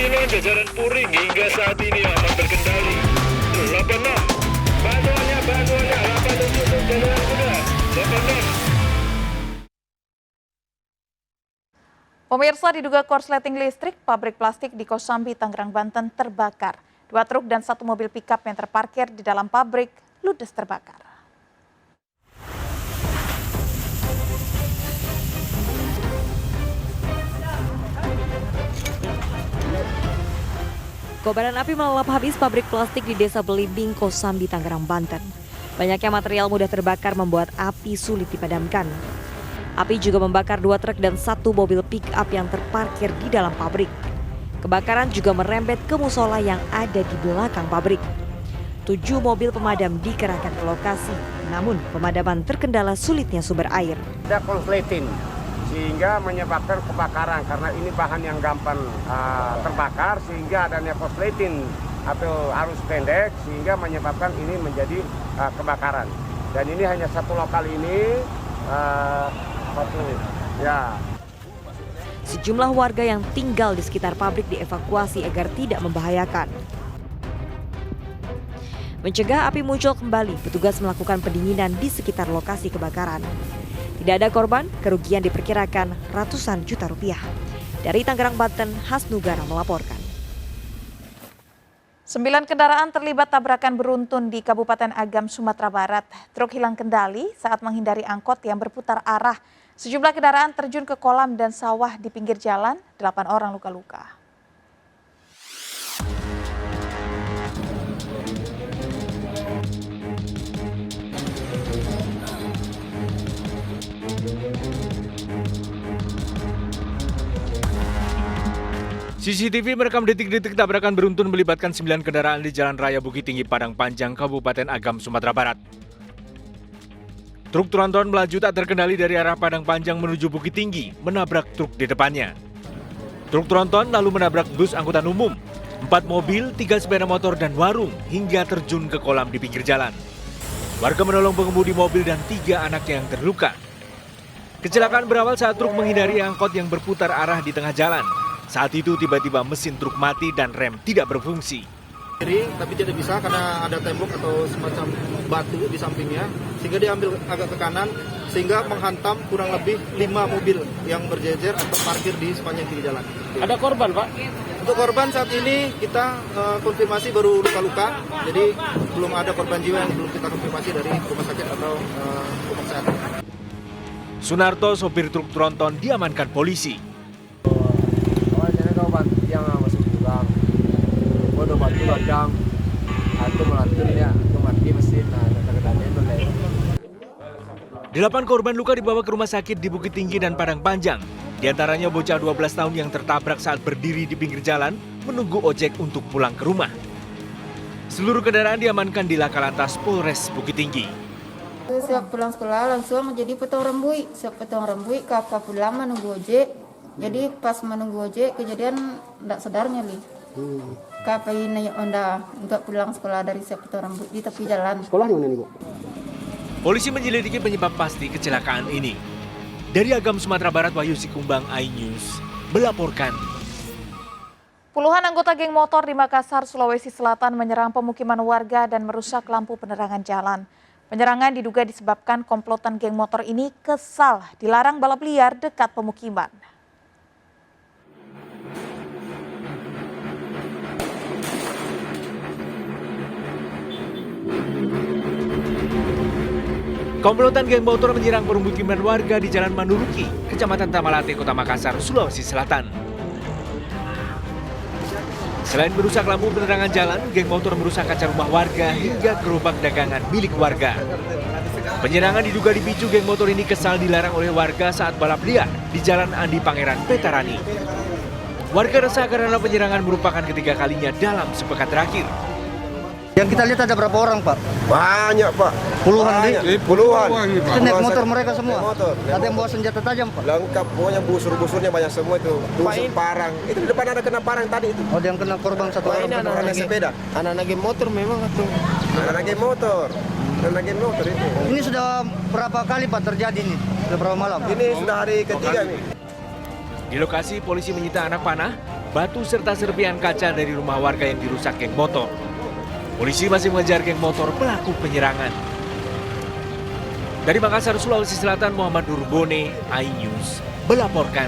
9 jajaran Puring hingga saat ini aman terkendali. 86 bantuannya 87 untuk jajaran kuda 86. Pemirsa, diduga korsleting listrik, pabrik plastik di Kosambi, Tangerang, Banten terbakar. 2 truk dan 1 mobil pikap yang terparkir di dalam pabrik ludes terbakar. Kobaran api melalap habis pabrik plastik di Desa Belimbing, Kosambi, Tangerang, Banten. Banyaknya material mudah terbakar membuat api sulit dipadamkan. Api juga membakar 2 truk dan 1 mobil pick-up yang terparkir di dalam pabrik. Kebakaran juga merembet ke musola yang ada di belakang pabrik. 7 mobil pemadam dikerahkan ke lokasi, namun pemadaman terkendala sulitnya sumber air. Ada konsleting sehingga menyebabkan kebakaran karena ini bahan yang gampang terbakar sehingga adanya konsleting atau arus pendek sehingga menyebabkan ini menjadi kebakaran. Dan ini hanya satu lokal ini. Sejumlah warga yang tinggal di sekitar pabrik dievakuasi agar tidak membahayakan. Mencegah api muncul kembali, petugas melakukan pendinginan di sekitar lokasi kebakaran. Tidak ada korban, kerugian diperkirakan ratusan juta rupiah. Dari Tangerang, Banten, Hasnugara melaporkan. 9 kendaraan terlibat tabrakan beruntun di Kabupaten Agam, Sumatera Barat. Truk hilang kendali saat menghindari angkot yang berputar arah. Sejumlah kendaraan terjun ke kolam dan sawah di pinggir jalan, 8 orang luka-luka. CCTV merekam detik-detik tabrakan beruntun melibatkan 9 kendaraan di Jalan Raya Bukit Tinggi, Padang Panjang, Kabupaten Agam, Sumatera Barat. Truk tronton melaju tak terkendali dari arah Padang Panjang menuju Bukit Tinggi, menabrak truk di depannya. Truk tronton lalu menabrak bus angkutan umum, 4 mobil, 3 sepeda motor dan warung hingga terjun ke kolam di pinggir jalan. Warga menolong pengemudi mobil dan 3 anaknya yang terluka. Kecelakaan berawal saat truk menghindari angkot yang berputar arah di tengah jalan. Saat itu tiba-tiba mesin truk mati dan rem tidak berfungsi. Tapi tidak bisa karena ada tembok atau semacam batu di sampingnya, sehingga dia ambil agak ke kanan sehingga menghantam kurang lebih 5 mobil yang berjejer atau parkir di sepanjang kiri jalan. Ada korban, Pak? Untuk korban saat ini kita konfirmasi baru luka-luka, jadi belum ada korban jiwa yang belum kita konfirmasi dari rumah sakit atau rumah kesehatan. Sunarto, sopir truk tronton, diamankan polisi. Awalnya kau bantu yang masuk pulang. Udah bantu ladang. Aku melatih ya, aku mati mesin. Terkendali boleh. 8 korban luka dibawa ke rumah sakit di Bukit Tinggi dan Padang Panjang. Di antaranya bocah 12 tahun yang tertabrak saat berdiri di pinggir jalan menunggu ojek untuk pulang ke rumah. Seluruh kendaraan diamankan di Laka Lantas Polres Bukit Tinggi. Siap pulang sekolah langsung menjadi potong rembui. Siap potong rembui, kakak pulang menunggu ojek. Jadi pas menunggu ojek kejadian tidak sadarnya li. Kakak ini onda untuk pulang sekolah dari siap potong rembui di tepi jalan. Sekolah di mana nih, Bu? Polisi menyelidiki penyebab pasti kecelakaan ini. Dari Agam, Sumatera Barat, Wahyu Sikumbang, iNews melaporkan. Puluhan anggota geng motor di Makassar, Sulawesi Selatan menyerang pemukiman warga dan merusak lampu penerangan jalan. Penyerangan diduga disebabkan komplotan geng motor ini kesal dilarang balap liar dekat pemukiman. Komplotan geng motor menyerang permukiman warga di Jalan Manduruki, Kecamatan Tamalate, Kota Makassar, Sulawesi Selatan. Selain merusak lampu penerangan jalan, geng motor merusak kaca rumah warga hingga gerobak dagangan milik warga. Penyerangan diduga dipicu geng motor ini kesal dilarang oleh warga saat balap liar di Jalan Andi Pangeran, Petarani. Warga resah karena penyerangan merupakan ketiga kalinya dalam sepekan terakhir. Yang kita lihat ada berapa orang, Pak? Banyak, Pak. Puluhan, Puluhan. Itu naik motor mereka semua. Motor. Ada yang bawa senjata tajam, Pak. Lengkap, pokoknya busur-busurnya banyak semua itu. Busur parang. Itu di depan ada kena parang tadi itu. Oh, ada yang kena korban satu orang. Anak sepeda. Anak-anak geng motor memang atau Anak geng motor. Anak geng motor itu. Ini sudah berapa kali, Pak, terjadi nih? Sudah berapa malam? Ini sudah hari ketiga nih. Di lokasi polisi menyita anak panah, batu serta serpihan kaca dari rumah warga yang dirusak geng motor. Polisi masih mengejar geng motor pelaku penyerangan. Dari Makassar, Sulawesi Selatan, Muhammad Nurbone, iNews melaporkan.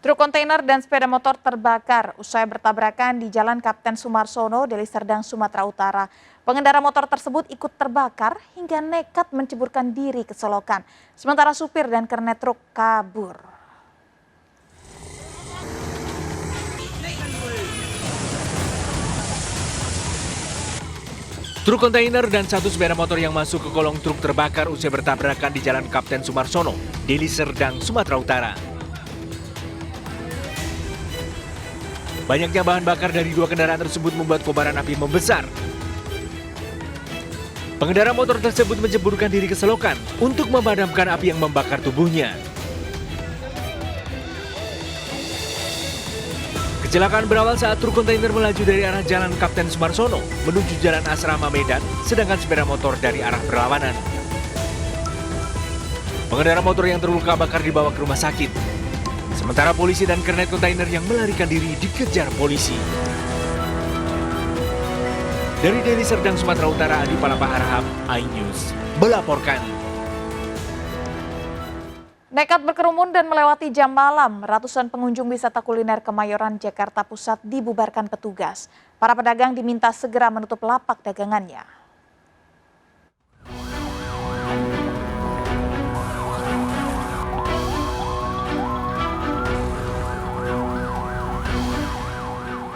Truk kontainer dan sepeda motor terbakar usai bertabrakan di Jalan Kapten Sumarsono, Deli Serdang, Sumatera Utara. Pengendara motor tersebut ikut terbakar hingga nekat menceburkan diri ke selokan. Sementara supir dan kernet truk kabur. Truk kontainer dan satu sepeda motor yang masuk ke kolong truk terbakar usai bertabrakan di Jalan Kapten Sumarsono, Deli Serdang, Sumatera Utara. Banyaknya bahan bakar dari dua kendaraan tersebut membuat kobaran api membesar. Pengendara motor tersebut menceburkan diri ke selokan untuk memadamkan api yang membakar tubuhnya. Kecelakaan berawal saat truk kontainer melaju dari arah Jalan Kapten Sumarsono menuju Jalan Asrama Medan, sedangkan sepeda motor dari arah berlawanan. Pengendara motor yang terluka bakar dibawa ke rumah sakit. Sementara polisi dan kernet kontainer yang melarikan diri dikejar polisi. Dari Deli Serdang, Sumatera Utara, Adi Palapa Harham, iNews melaporkan. Nekat berkerumun dan melewati jam malam, ratusan pengunjung wisata kuliner Kemayoran, Jakarta Pusat dibubarkan petugas. Para pedagang diminta segera menutup lapak dagangannya.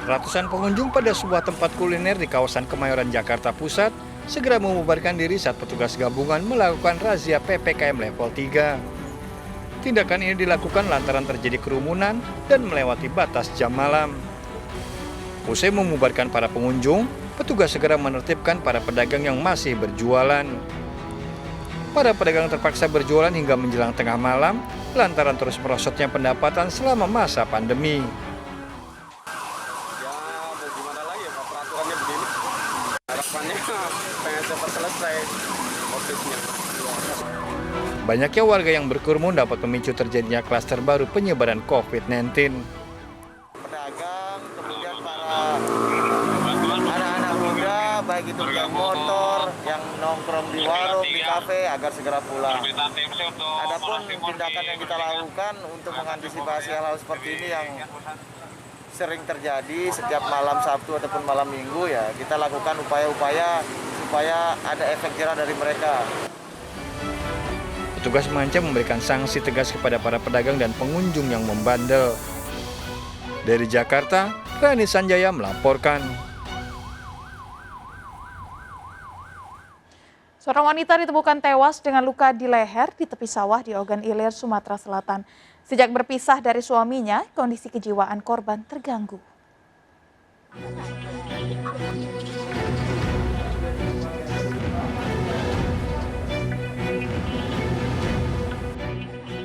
Ratusan pengunjung pada sebuah tempat kuliner di kawasan Kemayoran, Jakarta Pusat segera membubarkan diri saat petugas gabungan melakukan razia PPKM level 3. Tindakan ini dilakukan lantaran terjadi kerumunan dan melewati batas jam malam. Usai membubarkan para pengunjung, petugas segera menertibkan para pedagang yang masih berjualan. Para pedagang terpaksa berjualan hingga menjelang tengah malam lantaran terus merosotnya pendapatan selama masa pandemi. Banyaknya warga yang berkerumun dapat memicu terjadinya klaster baru penyebaran COVID-19. Pedagang, kemudian para anak-anak muda, baik itu yang motor, yang nongkrong di warung, di kafe, agar segera pulang. Adapun tindakan yang kita lakukan untuk mengantisipasi hal-hal seperti ini yang sering terjadi setiap malam Sabtu ataupun malam Minggu, ya kita lakukan upaya-upaya supaya ada efek jerah dari mereka. Petugas mengancam memberikan sanksi tegas kepada para pedagang dan pengunjung yang membandel. Dari Jakarta, Rani Sanjaya melaporkan. Seorang wanita ditemukan tewas dengan luka di leher di tepi sawah di Ogan Ilir, Sumatera Selatan. Sejak berpisah dari suaminya, kondisi kejiwaan korban terganggu.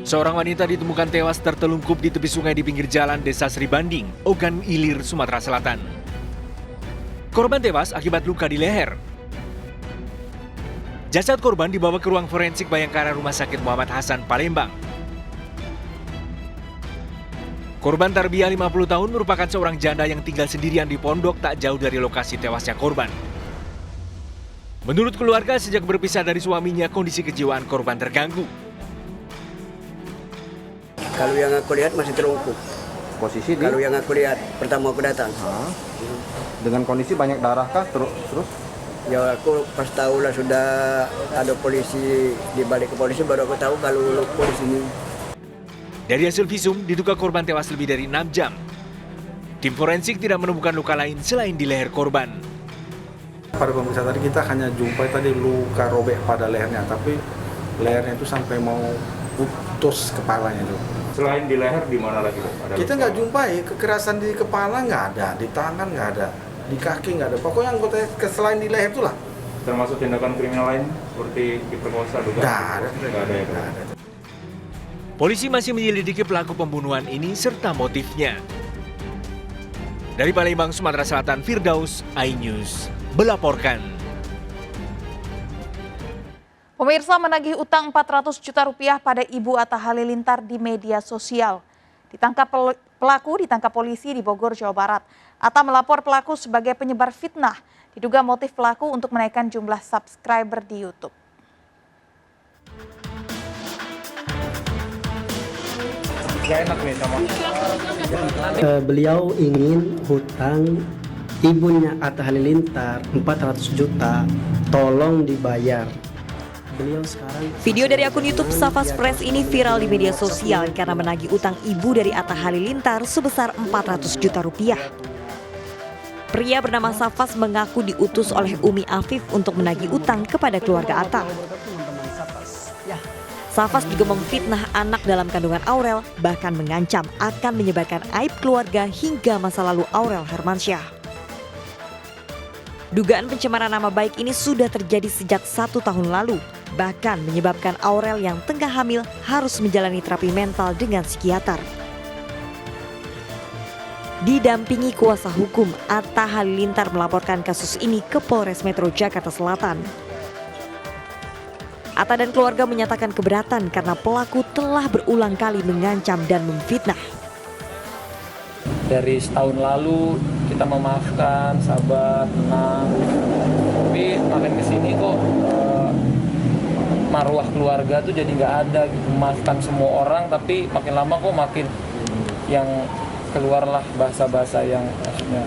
Seorang wanita ditemukan tewas tertelungkup di tepi sungai di pinggir jalan Desa Sri Banding, Ogan Ilir, Sumatera Selatan. Korban tewas akibat luka di leher. Jasad korban dibawa ke ruang forensik Bayangkara Rumah Sakit Muhammad Hasan, Palembang. Korban Tarbia 50 tahun merupakan seorang janda yang tinggal sendirian di pondok tak jauh dari lokasi tewasnya korban. Menurut keluarga, sejak berpisah dari suaminya, kondisi kejiwaan korban terganggu. Kalau yang aku lihat masih terungkup. Posisi di? Kalau yang aku lihat pertama aku datang. Dengan kondisi banyak darah kah terus? Ya aku pas tahu lah sudah ada polisi, di balik ke polisi baru aku tahu kalau polisi ini. Dari hasil visum, diduga korban tewas lebih dari 6 jam. Tim forensik tidak menemukan luka lain selain di leher korban. Pada pemeriksaan tadi kita hanya jumpai tadi luka robek pada lehernya, tapi lehernya itu sampai mau putus kepalanya itu. Selain di leher, di mana lagi? Kita nggak jumpai kekerasan di kepala, nggak ada, di tangan nggak ada, di kaki nggak ada. Pokoknya anggota selain di leher itulah. Termasuk tindakan kriminal lain seperti diperkosa juga? Nggak ada. Polisi masih menyelidiki pelaku pembunuhan ini serta motifnya. Dari Palembang, Sumatera Selatan, Firdaus, iNews melaporkan. Pemirsa menagih utang 400 juta rupiah pada Ibu Atta Halilintar di media sosial. Pelaku ditangkap polisi di Bogor, Jawa Barat. Atta melapor pelaku sebagai penyebar fitnah. Diduga motif pelaku untuk menaikkan jumlah subscriber di YouTube. Gak enak nih sama. Beliau ingin hutang ibunya Atta Halilintar 400 juta, tolong dibayar. Beliau sekarang... Video dari akun YouTube Safas Press ini viral di media sosial karena menagih utang ibu dari Atta Halilintar sebesar 400 juta rupiah. Pria bernama Safas mengaku diutus oleh Umi Afif untuk menagih utang kepada keluarga Atta. Safas juga memfitnah anak dalam kandungan Aurel, bahkan mengancam akan menyebarkan aib keluarga hingga masa lalu Aurel Hermansyah. Dugaan pencemaran nama baik ini sudah terjadi sejak 1 tahun lalu, bahkan menyebabkan Aurel yang tengah hamil harus menjalani terapi mental dengan psikiater. Didampingi kuasa hukum, Atta Halilintar melaporkan kasus ini ke Polres Metro Jakarta Selatan. Atta dan keluarga menyatakan keberatan karena pelaku telah berulang kali mengancam dan memfitnah. Dari setahun lalu kita memaafkan, sabar, tenang. Tapi makin kesini kok marwah keluarga tuh jadi nggak ada gitu. Memaafkan semua orang, tapi makin lama kok makin yang keluarlah bahasa-bahasa yang maksudnya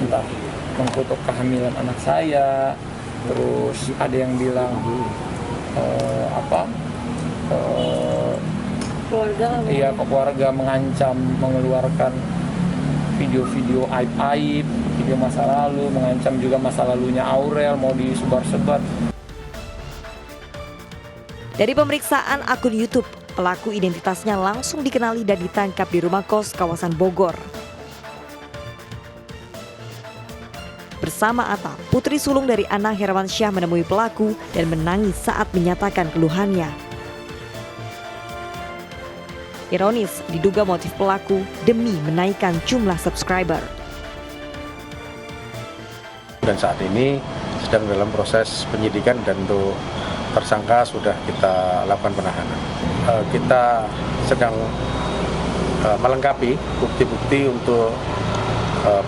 entah mengkutuk kehamilan anak saya, terus ada yang bilang keluarga mengancam mengeluarkan video-video aib-aib, video masa lalu, mengancam juga masa lalunya Aurel mau disebar-sebar. Dari pemeriksaan akun YouTube, pelaku identitasnya langsung dikenali dan ditangkap di rumah kos kawasan Bogor. Bersama Atta, putri sulung dari Anang Hermansyah menemui pelaku dan menangis saat menyatakan keluhannya. Ironis, diduga motif pelaku demi menaikkan jumlah subscriber. Dan saat ini sedang dalam proses penyidikan dan untuk tersangka sudah kita lakukan penahanan. Kita sedang melengkapi bukti-bukti untuk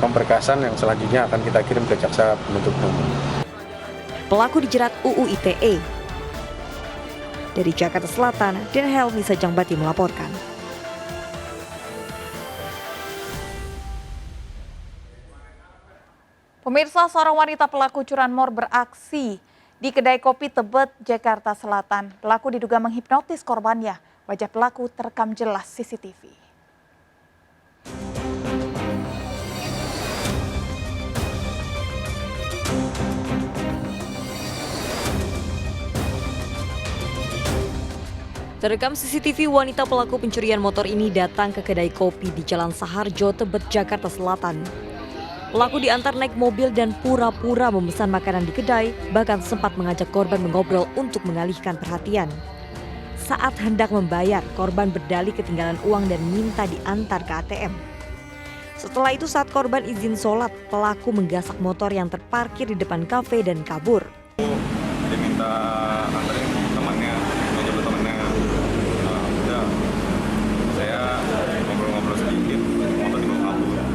pemberkasan yang selanjutnya akan kita kirim ke jaksa penuntut umum. Pelaku dijerat UU ITE. Dari Jakarta Selatan, dan Helmi Sajangbati melaporkan. Pemirsa, seorang wanita pelaku curanmor beraksi di kedai kopi Tebet, Jakarta Selatan. Pelaku diduga menghipnotis korbannya. Wajah pelaku terekam jelas CCTV. Terekam CCTV, wanita pelaku pencurian motor ini datang ke kedai kopi di Jalan Saharjo, Tebet, Jakarta Selatan. Pelaku diantar naik mobil dan pura-pura memesan makanan di kedai, bahkan sempat mengajak korban mengobrol untuk mengalihkan perhatian. Saat hendak membayar, korban berdalih ketinggalan uang dan minta diantar ke ATM. Setelah itu saat korban izin sholat, pelaku menggasak motor yang terparkir di depan kafe dan kabur. Dia minta anterin temannya, ngejemput temannya. Udah, saya ngobrol-ngobrol sedikit, motor dibawa kabur.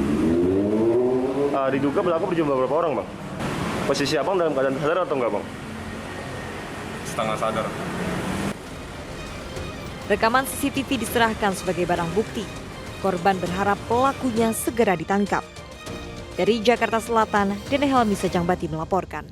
Diduga pelaku berjumlah berapa orang, Bang? Posisi Abang dalam keadaan sadar atau enggak, Bang? Setengah sadar. Rekaman CCTV diserahkan sebagai barang bukti. Korban berharap pelakunya segera ditangkap. Dari Jakarta Selatan, Helmi Sajangbati melaporkan.